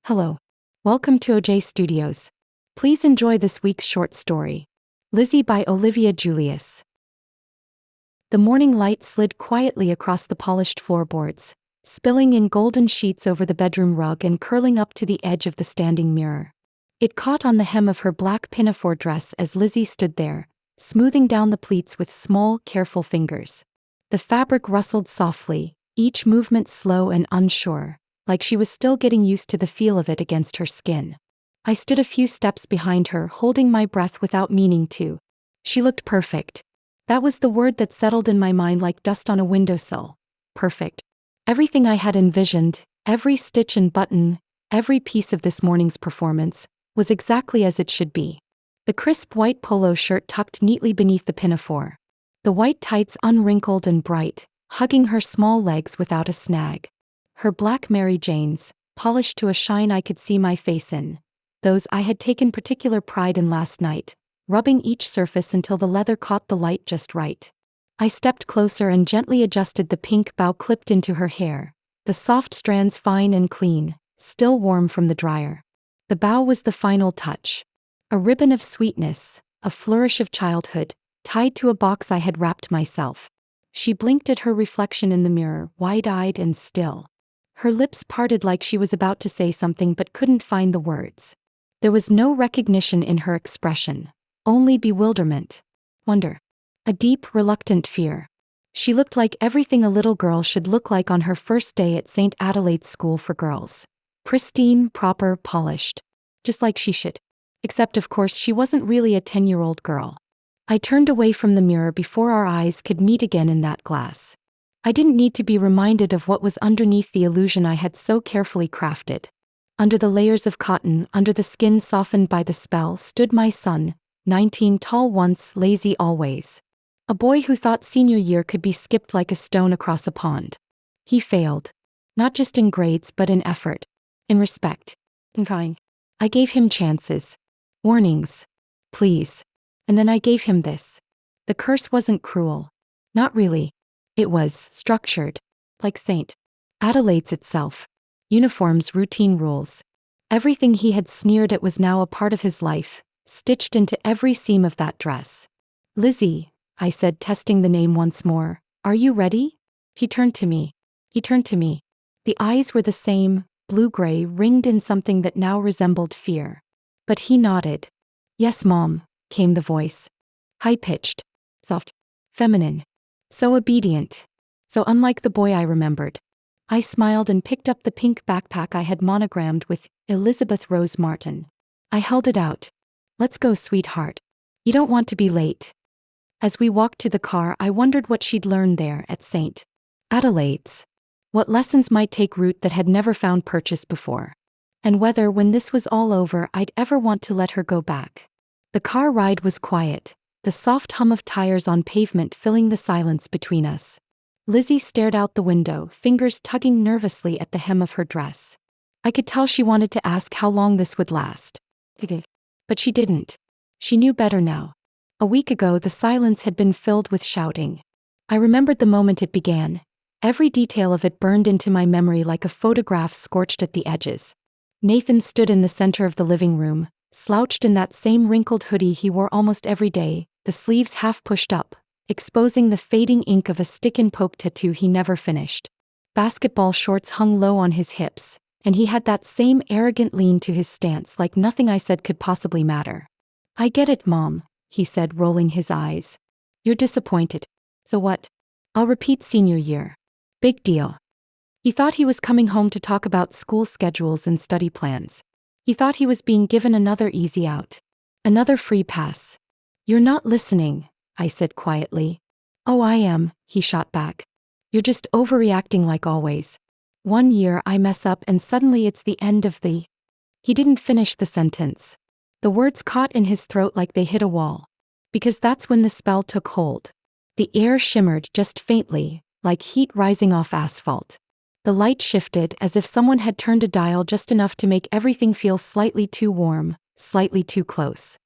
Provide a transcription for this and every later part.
Hello. Welcome to OJ Studios. Please enjoy this week's short story. Lizzy by Olivia Julius. The morning light slid quietly across the polished floorboards, spilling in golden sheets over the bedroom rug and curling up to the edge of the standing mirror. It caught on the hem of her black pinafore dress as Lizzy stood there, smoothing down the pleats with small, careful fingers. The fabric rustled softly, each movement slow and unsure, like she was still getting used to the feel of it against her skin. I stood a few steps behind her, holding my breath without meaning to. She looked perfect. That was the word that settled in my mind like dust on a windowsill. Perfect. Everything I had envisioned, every stitch and button, every piece of this morning's performance, was exactly as it should be. The crisp white polo shirt tucked neatly beneath the pinafore. The white tights unwrinkled and bright, hugging her small legs without a snag. Her black Mary Janes, polished to a shine I could see my face in. Those I had taken particular pride in last night, rubbing each surface until the leather caught the light just right. I stepped closer and gently adjusted the pink bow clipped into her hair, the soft strands fine and clean, still warm from the dryer. The bow was the final touch. A ribbon of sweetness, a flourish of childhood, tied to a box I had wrapped myself. She blinked at her reflection in the mirror, wide-eyed and still. Her lips parted like she was about to say something but couldn't find the words. There was no recognition in her expression, only bewilderment, wonder, a deep, reluctant fear. She looked like everything a little girl should look like on her first day at St. Adelaide's School for Girls. Pristine, proper, polished. Just like she should. Except of course she wasn't really a 10-year-old girl. I turned away from the mirror before our eyes could meet again in that glass. I didn't need to be reminded of what was underneath the illusion I had so carefully crafted. Under the layers of cotton, under the skin softened by the spell, stood my son, 19, tall once, lazy always. A boy who thought senior year could be skipped like a stone across a pond. He failed. Not just in grades but in effort. In respect. In trying. I gave him chances. Warnings. Please. And then I gave him this. The curse wasn't cruel. Not really. It was structured. Like St. Adelaide's itself. Uniforms, routine rules. Everything he had sneered at was now a part of his life, stitched into every seam of that dress. Lizzy, I said, testing the name once more. Are you ready? He turned to me. The eyes were the same, blue-gray, ringed in something that now resembled fear. But he nodded. Yes, Mom, came the voice. High-pitched. Soft. Feminine. So obedient. So unlike the boy I remembered. I smiled and picked up the pink backpack I had monogrammed with Elizabeth Rose Martin. I held it out. Let's go, sweetheart. You don't want to be late. As we walked to the car, I wondered what she'd learned there at St. Adelaide's. What lessons might take root that had never found purchase before. And whether, when this was all over, I'd ever want to let her go back. The car ride was quiet, the soft hum of tires on pavement filling the silence between us. Lizzy stared out the window, fingers tugging nervously at the hem of her dress. I could tell she wanted to ask how long this would last. But she didn't. She knew better now. A week ago the silence had been filled with shouting. I remembered the moment it began. Every detail of it burned into my memory like a photograph scorched at the edges. Nathan stood in the center of the living room, slouched in that same wrinkled hoodie he wore almost every day, the sleeves half pushed up, exposing the fading ink of a stick-and-poke tattoo he never finished. Basketball shorts hung low on his hips, and he had that same arrogant lean to his stance like nothing I said could possibly matter. I get it, Mom, he said, rolling his eyes. You're disappointed. So what? I'll repeat senior year. Big deal. He thought he was coming home to talk about school schedules and study plans. He thought he was being given another easy out. Another free pass. You're not listening, I said quietly. Oh, I am, he shot back. You're just overreacting like always. 1 year I mess up and suddenly it's the end of the... He didn't finish the sentence. The words caught in his throat like they hit a wall. Because that's when the spell took hold. The air shimmered just faintly, like heat rising off asphalt. The light shifted as if someone had turned a dial just enough to make everything feel slightly too warm, slightly too close.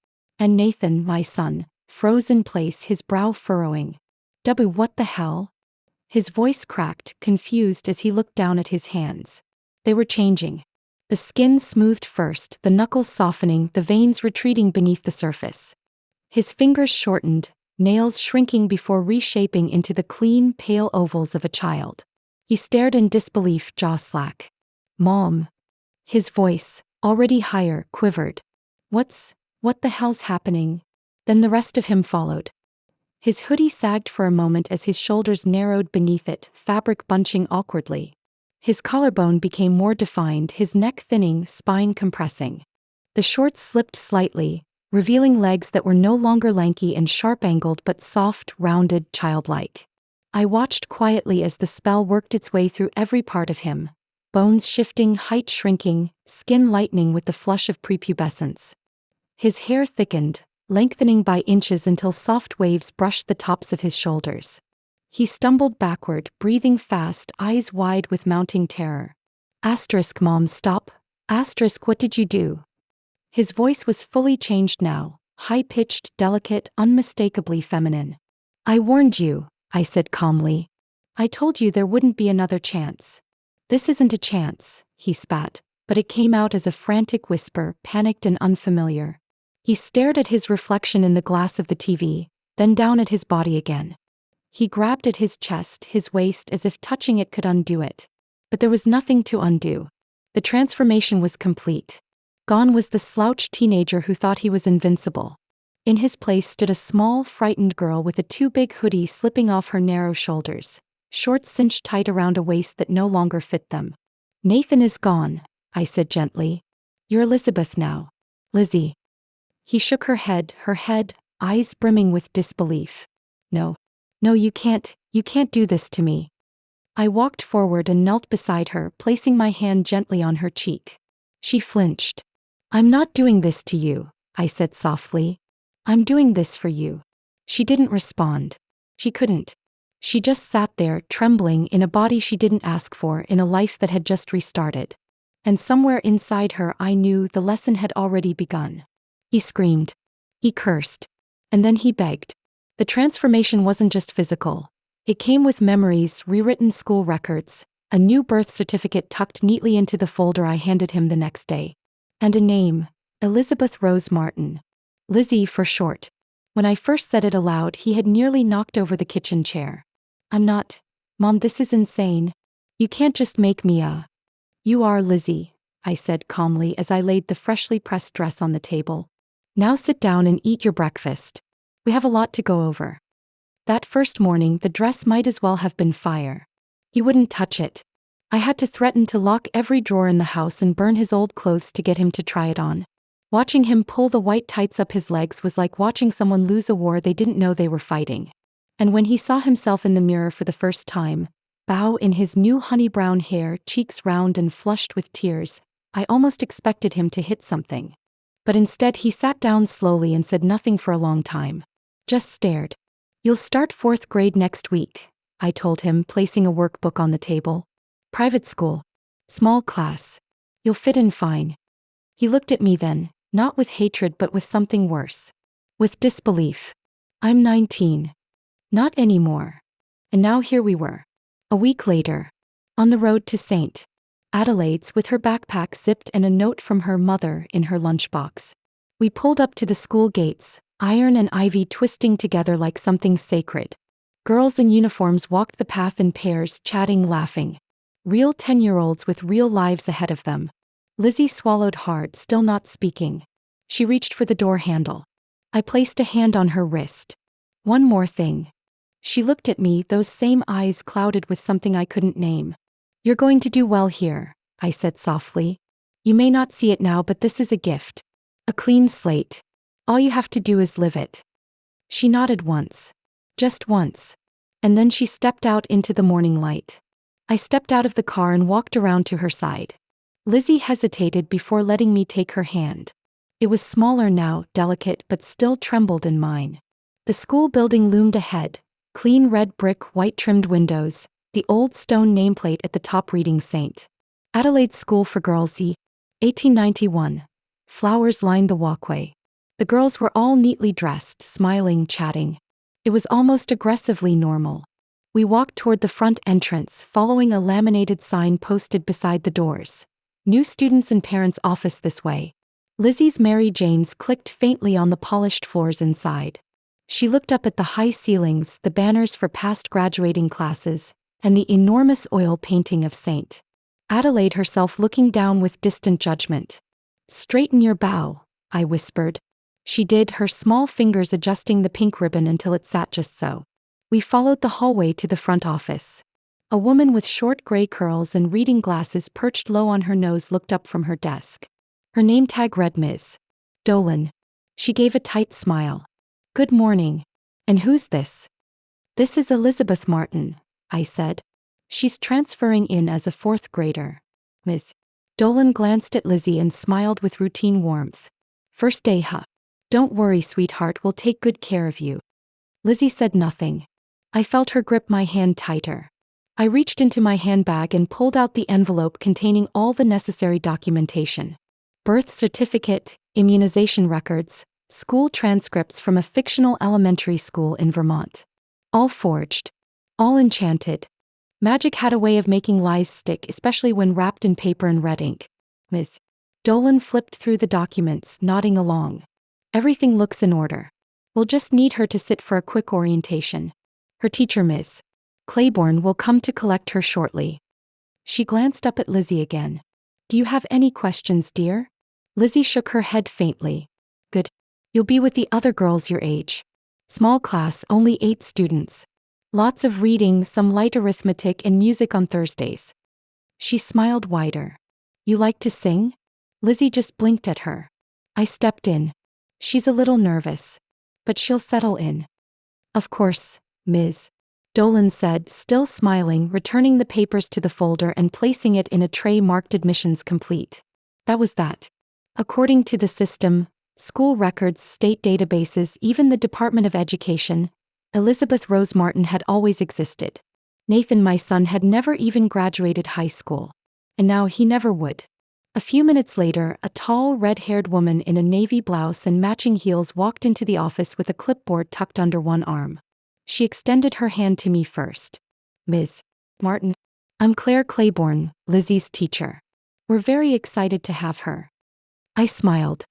And Nathan, my son, froze in place, his brow furrowing. What the hell? His voice cracked, confused as he looked down at his hands. They were changing. The skin smoothed first, the knuckles softening, the veins retreating beneath the surface. His fingers shortened, nails shrinking before reshaping into the clean, pale ovals of a child. He stared in disbelief, jaw slack. "Mom." His voice, already higher, quivered. What the hell's happening?" Then the rest of him followed. His hoodie sagged for a moment as his shoulders narrowed beneath it, fabric bunching awkwardly. His collarbone became more defined, his neck thinning, spine compressing. The shorts slipped slightly, revealing legs that were no longer lanky and sharp-angled but soft, rounded, childlike. I watched quietly as the spell worked its way through every part of him. Bones shifting, height shrinking, skin lightening with the flush of prepubescence. His hair thickened, lengthening by inches until soft waves brushed the tops of his shoulders. He stumbled backward, breathing fast, eyes wide with mounting terror. Asterisk, "Mom, stop." Asterisk, "What did you do?" His voice was fully changed now, high-pitched, delicate, unmistakably feminine. "I warned you," I said calmly. "I told you there wouldn't be another chance." "This isn't a chance," he spat, but it came out as a frantic whisper, panicked and unfamiliar. He stared at his reflection in the glass of the TV, then down at his body again. He grabbed at his chest, his waist, as if touching it could undo it. But there was nothing to undo. The transformation was complete. Gone was the slouched teenager who thought he was invincible. In his place stood a small, frightened girl with a too-big hoodie slipping off her narrow shoulders, shorts cinched tight around a waist that no longer fit them. "Nathan is gone," I said gently. "You're Elizabeth now. Lizzy." He shook her head, eyes brimming with disbelief. No, you can't do this to me." I walked forward and knelt beside her, placing my hand gently on her cheek. She flinched. "I'm not doing this to you," I said softly. "I'm doing this for you." She didn't respond. She couldn't. She just sat there, trembling, in a body she didn't ask for, in a life that had just restarted. And somewhere inside her I knew the lesson had already begun. He screamed. He cursed. And then he begged. The transformation wasn't just physical. It came with memories, rewritten school records, a new birth certificate tucked neatly into the folder I handed him the next day. And a name, Elizabeth Rose Martin. Lizzy for short. When I first said it aloud, he had nearly knocked over the kitchen chair. "I'm not. Mom, this is insane. You can't just make me a..." "You are Lizzy," I said calmly as I laid the freshly pressed dress on the table. "Now sit down and eat your breakfast. We have a lot to go over." That first morning, the dress might as well have been fire. He wouldn't touch it. I had to threaten to lock every drawer in the house and burn his old clothes to get him to try it on. Watching him pull the white tights up his legs was like watching someone lose a war they didn't know they were fighting. And when he saw himself in the mirror for the first time, bow in his new honey-brown hair, cheeks round and flushed with tears, I almost expected him to hit something. But instead he sat down slowly and said nothing for a long time. Just stared. "You'll start 4th grade next week," I told him, placing a workbook on the table. "Private school. Small class. You'll fit in fine." He looked at me then, not with hatred but with something worse. With disbelief. "I'm 19. Not anymore." And now here we were. A week later. On the road to St. Adelaide's with her backpack zipped and a note from her mother in her lunchbox. We pulled up to the school gates, iron and ivy twisting together like something sacred. Girls in uniforms walked the path in pairs, chatting, laughing. Real 10-year-olds with real lives ahead of them. Lizzy swallowed hard, still not speaking. She reached for the door handle. I placed a hand on her wrist. "One more thing." She looked at me, those same eyes clouded with something I couldn't name. "You're going to do well here," I said softly. "You may not see it now, but this is a gift. A clean slate. All you have to do is live it." She nodded once. Just once. And then she stepped out into the morning light. I stepped out of the car and walked around to her side. Lizzy hesitated before letting me take her hand. It was smaller now, delicate, but still trembled in mine. The school building loomed ahead. Clean red brick, white-trimmed windows, the old stone nameplate at the top reading St. Adelaide's School for Girls, 1891. Flowers lined the walkway. The girls were all neatly dressed, smiling, chatting. It was almost aggressively normal. We walked toward the front entrance, following a laminated sign posted beside the doors. New students and parents' office this way. Lizzie's Mary Jane's clicked faintly on the polished floors inside. She looked up at the high ceilings, the banners for past graduating classes, and the enormous oil painting of St. Adelaide herself looking down with distant judgment. "Straighten your bow," I whispered. She did, her small fingers adjusting the pink ribbon until it sat just so. We followed the hallway to the front office. A woman with short gray curls and reading glasses perched low on her nose looked up from her desk. Her name tag read Ms. Dolan. She gave a tight smile. "Good morning. And who's this?" "This is Elizabeth Martin," I said. "She's transferring in as a fourth grader." Ms. Dolan glanced at Lizzy and smiled with routine warmth. "First day, huh? Don't worry, sweetheart, we'll take good care of you." Lizzy said nothing. I felt her grip my hand tighter. I reached into my handbag and pulled out the envelope containing all the necessary documentation. Birth certificate, immunization records, school transcripts from a fictional elementary school in Vermont. All forged. All enchanted. Magic had a way of making lies stick, especially when wrapped in paper and red ink. Ms. Dolan flipped through the documents, nodding along. "Everything looks in order. We'll just need her to sit for a quick orientation. Her teacher, Ms. Claiborne, will come to collect her shortly." She glanced up at Lizzy again. "Do you have any questions, dear?" Lizzy shook her head faintly. "Good. You'll be with the other girls your age. Small class, only 8 students. Lots of reading, some light arithmetic and music on Thursdays." She smiled wider. "You like to sing?" Lizzy just blinked at her. I stepped in. "She's a little nervous. But she'll settle in." "Of course, Ms. Dolan said, still smiling, returning the papers to the folder and placing it in a tray marked admissions complete. That was that. According to the system, school records, state databases, even the Department of Education, Elizabeth Rose Martin had always existed. Nathan, my son, had never even graduated high school. And now he never would. A few minutes later, a tall, red-haired woman in a navy blouse and matching heels walked into the office with a clipboard tucked under one arm. She extended her hand to me first. "Ms. Martin, I'm Claire Claiborne, Lizzy's teacher. We're very excited to have her." I smiled.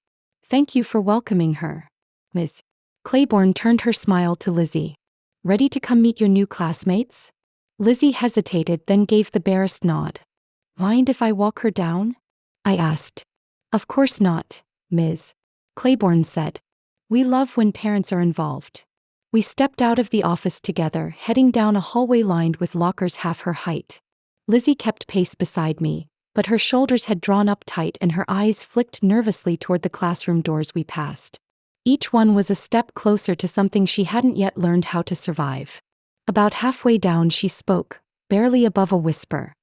"Thank you for welcoming her." Ms. Claiborne turned her smile to Lizzy. "Ready to come meet your new classmates?" Lizzy hesitated, then gave the barest nod. "Mind if I walk her down?" I asked. "Of course not, Ms. Claiborne said. "We love when parents are involved." We stepped out of the office together, heading down a hallway lined with lockers half her height. Lizzy kept pace beside me, but her shoulders had drawn up tight and her eyes flicked nervously toward the classroom doors we passed. Each one was a step closer to something she hadn't yet learned how to survive. About halfway down she spoke, barely above a whisper.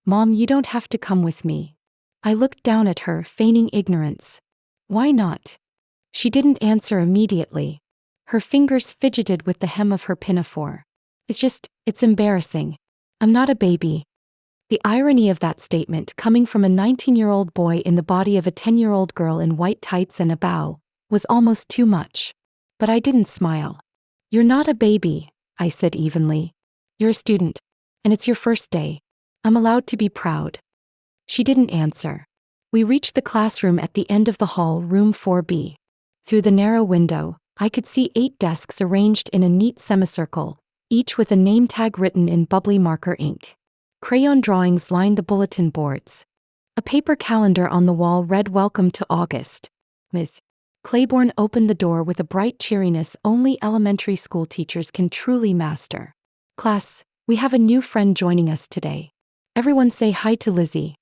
"Mom, you don't have to come with me." I looked down at her, feigning ignorance. "Why not?" She didn't answer immediately. Her fingers fidgeted with the hem of her pinafore. It's embarrassing. I'm not a baby." The irony of that statement, coming from a 19-year-old boy in the body of a 10-year-old girl in white tights and a bow, was almost too much. But I didn't smile. "You're not a baby," I said evenly. "You're a student. And it's your first day. I'm allowed to be proud." She didn't answer. We reached the classroom at the end of the hall, room 4B. Through the narrow window, I could see 8 desks arranged in a neat semicircle, each with a name tag written in bubbly marker ink. Crayon drawings lined the bulletin boards. A paper calendar on the wall read "Welcome to August." Ms. Claiborne opened the door with a bright cheeriness only elementary school teachers can truly master. "Class, we have a new friend joining us today. Everyone say hi to Lizzy."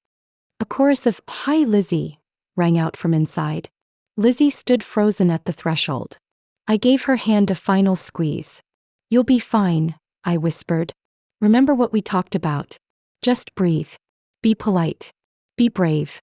A chorus of "Hi, Lizzy" rang out from inside. Lizzy stood frozen at the threshold. I gave her hand a final squeeze. "You'll be fine," I whispered. "Remember what we talked about. Just breathe. Be polite. Be brave."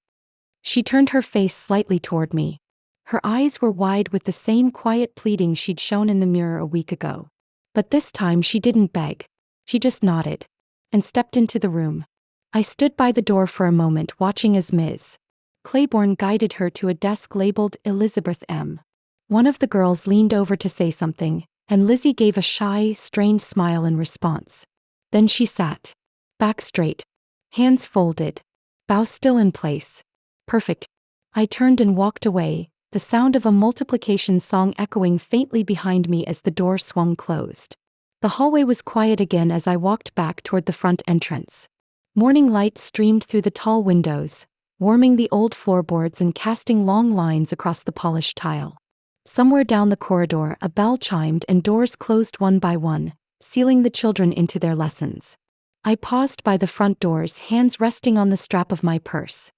She turned her face slightly toward me. Her eyes were wide with the same quiet pleading she'd shown in the mirror a week ago. But this time she didn't beg. She just nodded and stepped into the room. I stood by the door for a moment, watching as Ms. Claiborne guided her to a desk labeled Elizabeth M. One of the girls leaned over to say something, and Lizzy gave a shy, strange smile in response. Then she sat. Back straight. Hands folded. Bow still in place. Perfect. I turned and walked away, the sound of a multiplication song echoing faintly behind me as the door swung closed. The hallway was quiet again as I walked back toward the front entrance. Morning light streamed through the tall windows, warming the old floorboards and casting long lines across the polished tile. Somewhere down the corridor, a bell chimed and doors closed one by one, sealing the children into their lessons. I paused by the front doors, hands resting on the strap of my purse.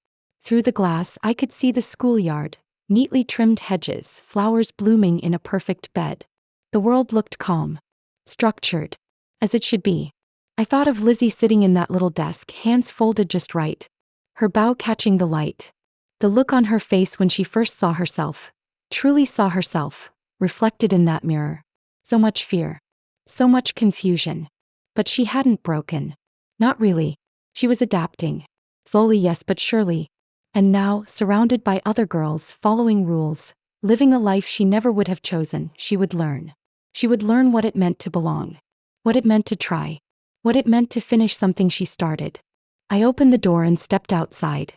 Through the glass, I could see the schoolyard, neatly trimmed hedges, flowers blooming in a perfect bed. The world looked calm, structured, as it should be. I thought of Lizzy sitting in that little desk, hands folded just right, her bow catching the light. The look on her face when she first saw herself, truly saw herself, reflected in that mirror. So much fear. So much confusion. But she hadn't broken. Not really. She was adapting. Slowly, yes, but surely. And now, surrounded by other girls, following rules, living a life she never would have chosen, she would learn. She would learn what it meant to belong. What it meant to try. What it meant to finish something she started. I opened the door and stepped outside.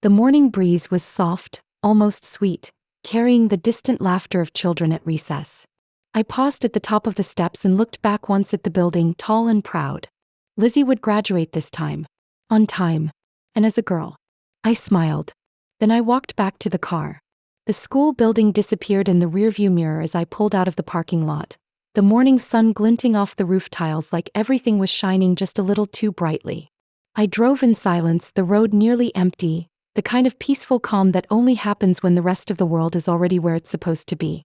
The morning breeze was soft, almost sweet, carrying the distant laughter of children at recess. I paused at the top of the steps and looked back once at the building, tall and proud. Lizzy would graduate this time. On time. And as a girl. I smiled. Then I walked back to the car. The school building disappeared in the rearview mirror as I pulled out of the parking lot, the morning sun glinting off the roof tiles like everything was shining just a little too brightly. I drove in silence, the road nearly empty, the kind of peaceful calm that only happens when the rest of the world is already where it's supposed to be.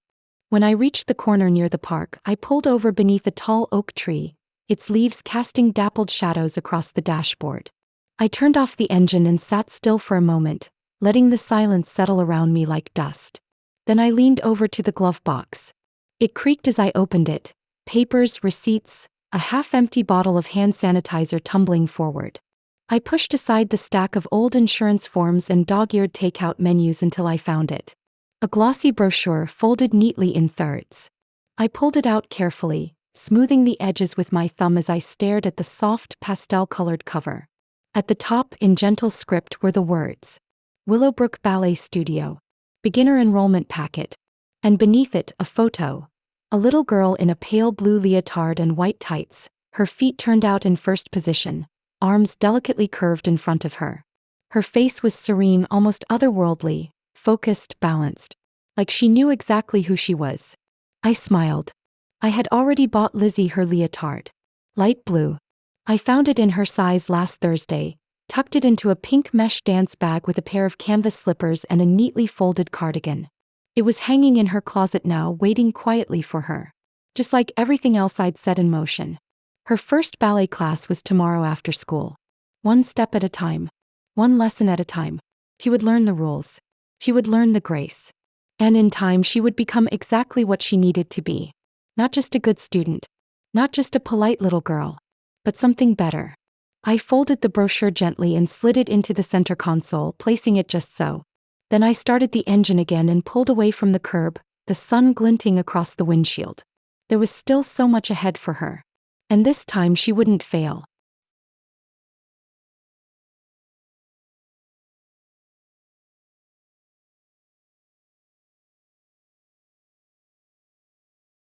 When I reached the corner near the park, I pulled over beneath a tall oak tree, its leaves casting dappled shadows across the dashboard. I turned off the engine and sat still for a moment, letting the silence settle around me like dust. Then I leaned over to the glove box. It creaked as I opened it, papers, receipts, a half-empty bottle of hand sanitizer tumbling forward. I pushed aside the stack of old insurance forms and dog-eared takeout menus until I found it. A glossy brochure folded neatly in thirds. I pulled it out carefully, smoothing the edges with my thumb as I stared at the soft, pastel-colored cover. At the top, in gentle script, were the words, Willowbrook Ballet Studio, Beginner Enrollment Packet, and beneath it, a photo. A little girl in a pale blue leotard and white tights, her feet turned out in first position, arms delicately curved in front of her. Her face was serene, almost otherworldly, focused, balanced, like she knew exactly who she was. I smiled. I had already bought Lizzy her leotard. Light blue. I found it in her size last Thursday, tucked it into a pink mesh dance bag with a pair of canvas slippers and a neatly folded cardigan. It was hanging in her closet now, waiting quietly for her. Just like everything else I'd set in motion. Her first ballet class was tomorrow after school. One step at a time. One lesson at a time. She would learn the rules. She would learn the grace. And in time she would become exactly what she needed to be. Not just a good student. Not just a polite little girl. But something better. I folded the brochure gently and slid it into the center console, placing it just so. Then I started the engine again and pulled away from the curb, the sun glinting across the windshield. There was still so much ahead for her. And this time she wouldn't fail.